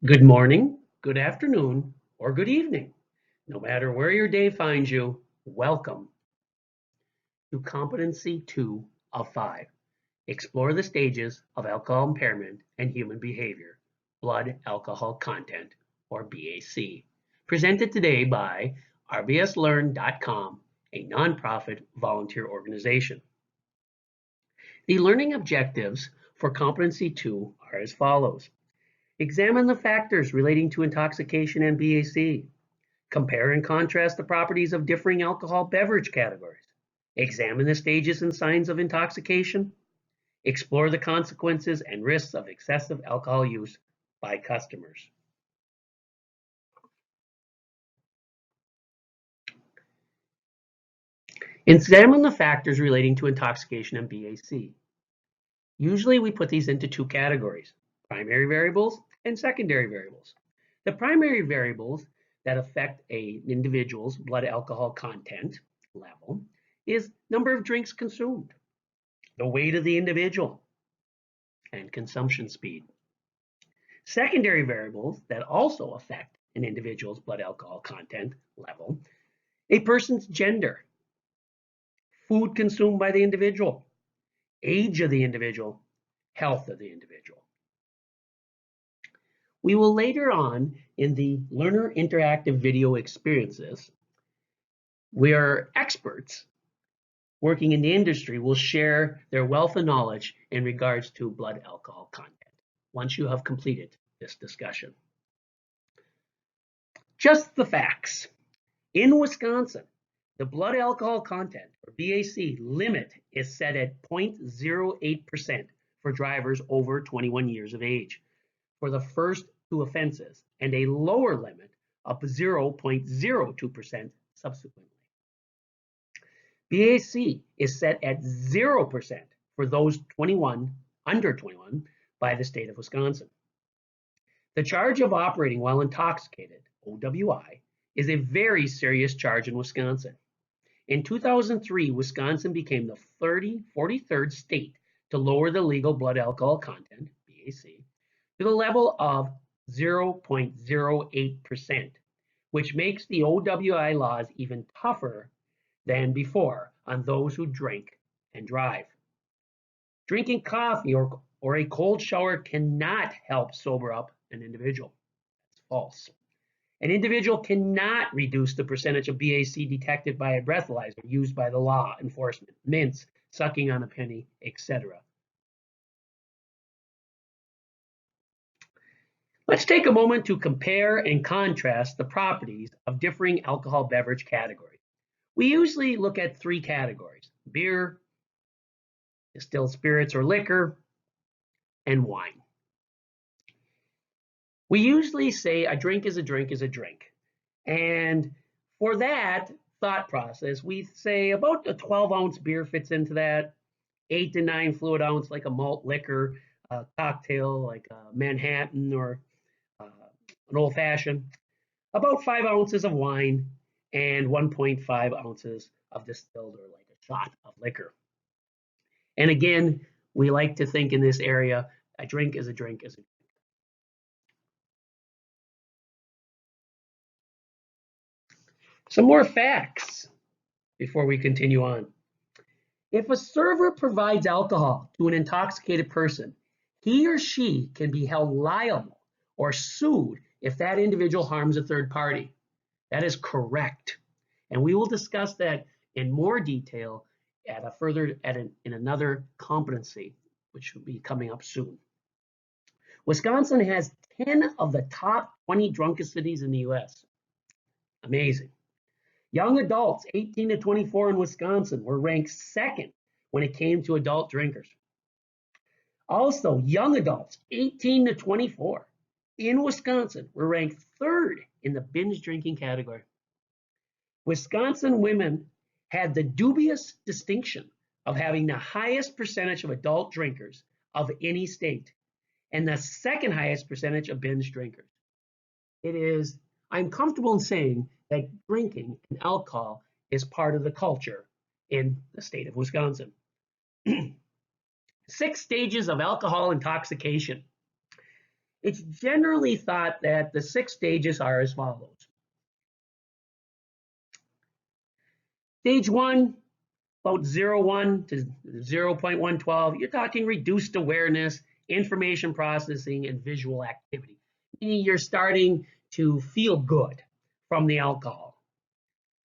Good morning, good afternoon, or good evening. No matter where your day finds you, welcome to Competency 2 of 5. Explore the stages of alcohol impairment and human behavior, blood alcohol content, or BAC. Presented today by rbslearn.com, a nonprofit volunteer organization. The learning objectives for Competency 2 are as follows. Examine the factors relating to intoxication and BAC. Compare and contrast the properties of differing alcohol beverage categories. Examine the stages and signs of intoxication. Explore the consequences and risks of excessive alcohol use by customers. Examine the factors relating to intoxication and BAC. Usually we put these into two categories, primary variables and secondary variables. The primary variables that affect an individual's blood alcohol content level is number of drinks consumed, the weight of the individual, and consumption speed. Secondary variables that also affect an individual's blood alcohol content level, a person's gender, food consumed by the individual, age of the individual, health of the individual. We will later on in the learner interactive video experiences, where experts working in the industry will share their wealth of knowledge in regards to blood alcohol content once you have completed this discussion. Just the facts. In Wisconsin, the blood alcohol content, or BAC, limit is set at 0.08% for drivers over 21 years of age for the first two offenses, and a lower limit of 0.02% subsequently. BAC is set at 0% for those under 21 by the state of Wisconsin. The charge of operating while intoxicated, OWI, is a very serious charge in Wisconsin. In 2003, Wisconsin became the 43rd state to lower the legal blood alcohol content, BAC, to the level of 0.08%, which makes the OWI laws even tougher than before on those who drink and drive. Drinking coffee or a cold shower cannot help sober up an individual. That's false. An individual cannot reduce the percentage of BAC detected by a breathalyzer used by the law enforcement, mints, sucking on a penny, etc. Let's take a moment to compare and contrast the properties of differing alcohol beverage categories. We usually look at three categories: beer, distilled spirits or liquor, and wine. We usually say a drink is a drink is a drink. And for that thought process, we say about a 12-ounce beer fits into that, 8 to 9 fluid ounce like a malt liquor, a cocktail like a Manhattan or an old fashioned, about 5 ounces of wine, and 1.5 ounces of distilled or like a shot of liquor. And again, we like to think in this area, a drink is a drink is a drink. Some more facts before we continue on. If a server provides alcohol to an intoxicated person, he or she can be held liable or sued if that individual harms a third party. That is correct. And we will discuss that in more detail in another competency, which will be coming up soon. Wisconsin has 10 of the top 20 drunkest cities in the US. Amazing. Young adults 18 to 24 in Wisconsin were ranked second when it came to adult drinkers. Also, young adults 18 to 24 in Wisconsin were ranked third in the binge drinking category. Wisconsin women had the dubious distinction of having the highest percentage of adult drinkers of any state and the second highest percentage of binge drinkers. I'm comfortable in saying that drinking and alcohol is part of the culture in the state of Wisconsin. 6 stages of alcohol intoxication. It's generally thought that the 6 stages are as follows. Stage 1, about 0.1 to 0.112, you're talking reduced awareness, information processing, and visual activity. Meaning you're starting to feel good from the alcohol.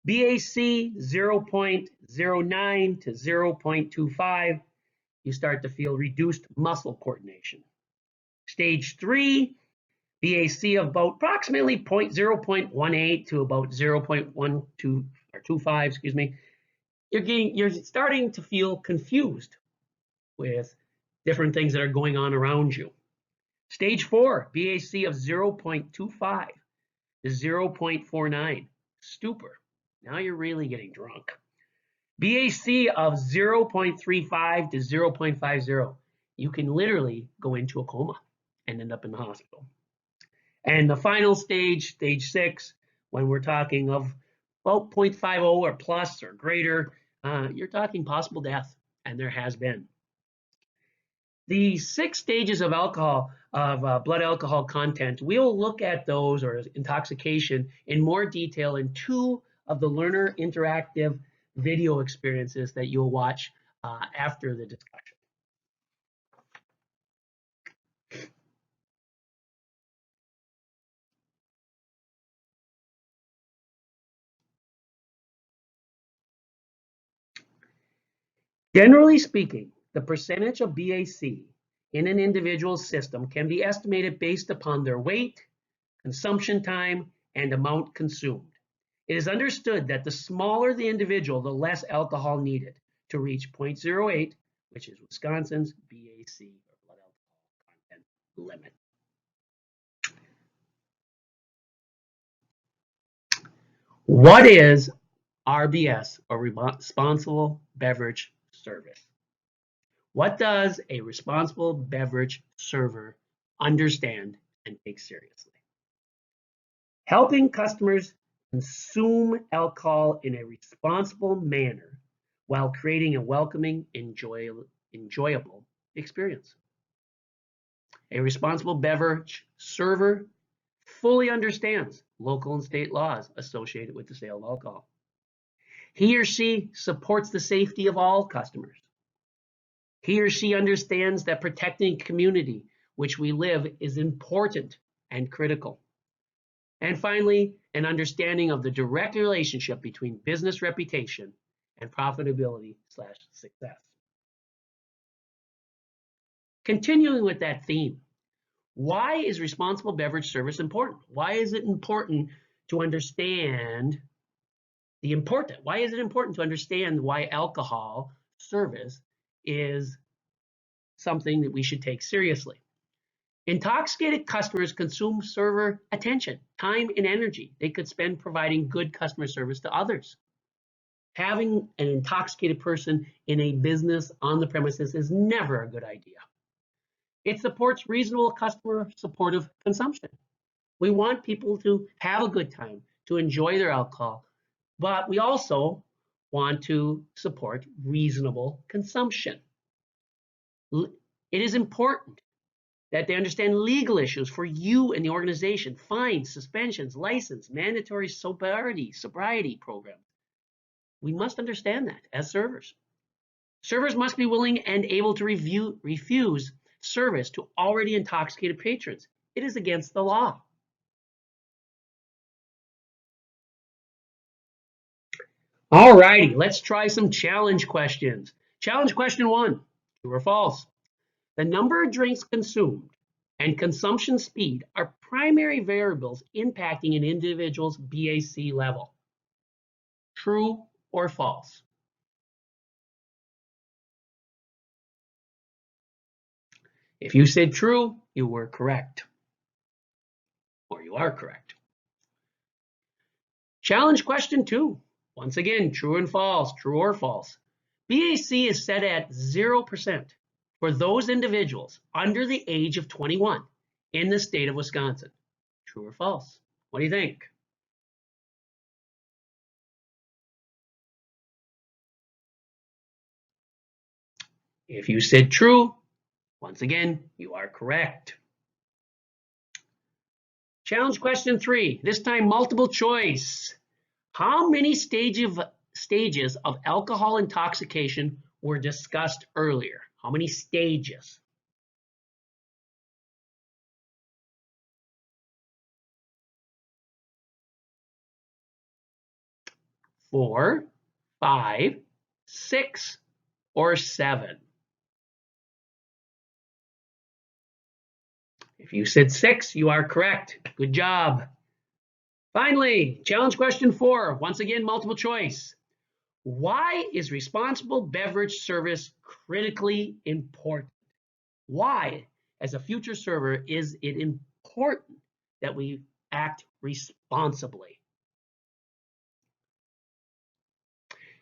BAC 0.09 to 0.25, you start to feel reduced muscle coordination. Stage 3, BAC of about approximately 0.18 to about 0.12 or 25, excuse me. You're starting to feel confused with different things that are going on around you. Stage 4, BAC of 0.25 to 0.49, stupor. Now you're really getting drunk. BAC of 0.35 to 0.50, you can literally go into a coma and end up in the hospital. And the final stage, stage 6, when we're talking of about 0.50 or plus or greater, you're talking possible death, and there has been. The 6 stages of alcohol, blood alcohol content, we'll look at those, or intoxication, in more detail in 2 of the learner interactive video experiences that you'll watch after the discussion. Generally speaking, the percentage of BAC in an individual's system can be estimated based upon their weight, consumption time, and amount consumed. It is understood that the smaller the individual, the less alcohol needed to reach 0.08, which is Wisconsin's BAC, or blood alcohol content limit. What is RBS, or responsible beverage service? What does a responsible beverage server understand and take seriously? Helping customers consume alcohol in a responsible manner while creating a welcoming, enjoyable experience. A responsible beverage server fully understands local and state laws associated with the sale of alcohol. He or she supports the safety of all customers. He or she understands that protecting the community which we live is important and critical. And finally, an understanding of the direct relationship between business reputation and profitability/success. Continuing with that theme, why is responsible beverage service important? Why is it important to understand the important? Why is it important to understand why alcohol service is something that we should take seriously? Intoxicated customers consume server attention, time, and energy they could spend providing good customer service to others. Having an intoxicated person in a business on the premises is never a good idea. It supports reasonable customer supportive consumption. We want people to have a good time, to enjoy their alcohol, but we also want to support reasonable consumption. It is important that they understand legal issues for you and the organization, fines, suspensions, license, mandatory sobriety programs. We must understand that as servers. Servers must be willing and able to refuse service to already intoxicated patrons. It is against the law. All righty, let's try some challenge questions. Challenge question 1, true or false? The number of drinks consumed and consumption speed are primary variables impacting an individual's BAC level. True or false? If you said true, you were correct, or you are correct. Challenge question 2. Once again, true and false, true or false. BAC is set at 0% for those individuals under the age of 21 in the state of Wisconsin. True or false? What do you think? If you said true, once again, you are correct. Challenge question 3, this time multiple choice. How many stages of alcohol intoxication were discussed earlier? How many stages? 4, 5, 6, or 7? If you said 6, you are correct. Good job. Finally, challenge question 4, once again, multiple choice. Why is responsible beverage service critically important? Why, as a future server, is it important that we act responsibly?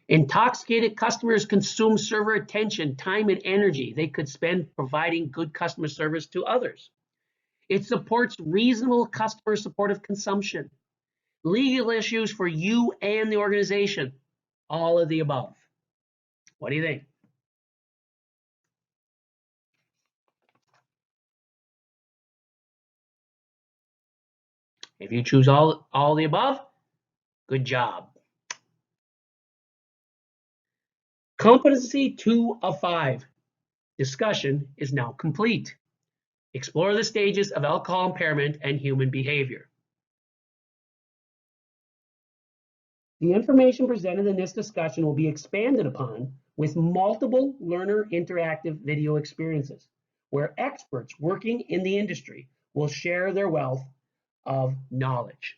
Intoxicated customers consume server attention, time, and energy they could spend providing good customer service to others. It supports reasonable customer supportive consumption. Legal issues for you and the organization. All of the above. What do you think? If you choose all the above, good job. Competency 2 of 5. Discussion is now complete. Explore the stages of alcohol impairment and human behavior. The information presented in this discussion will be expanded upon with multiple learner interactive video experiences, where experts working in the industry will share their wealth of knowledge.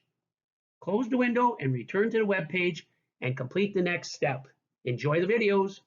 Close the window and return to the web page and complete the next step. Enjoy the videos.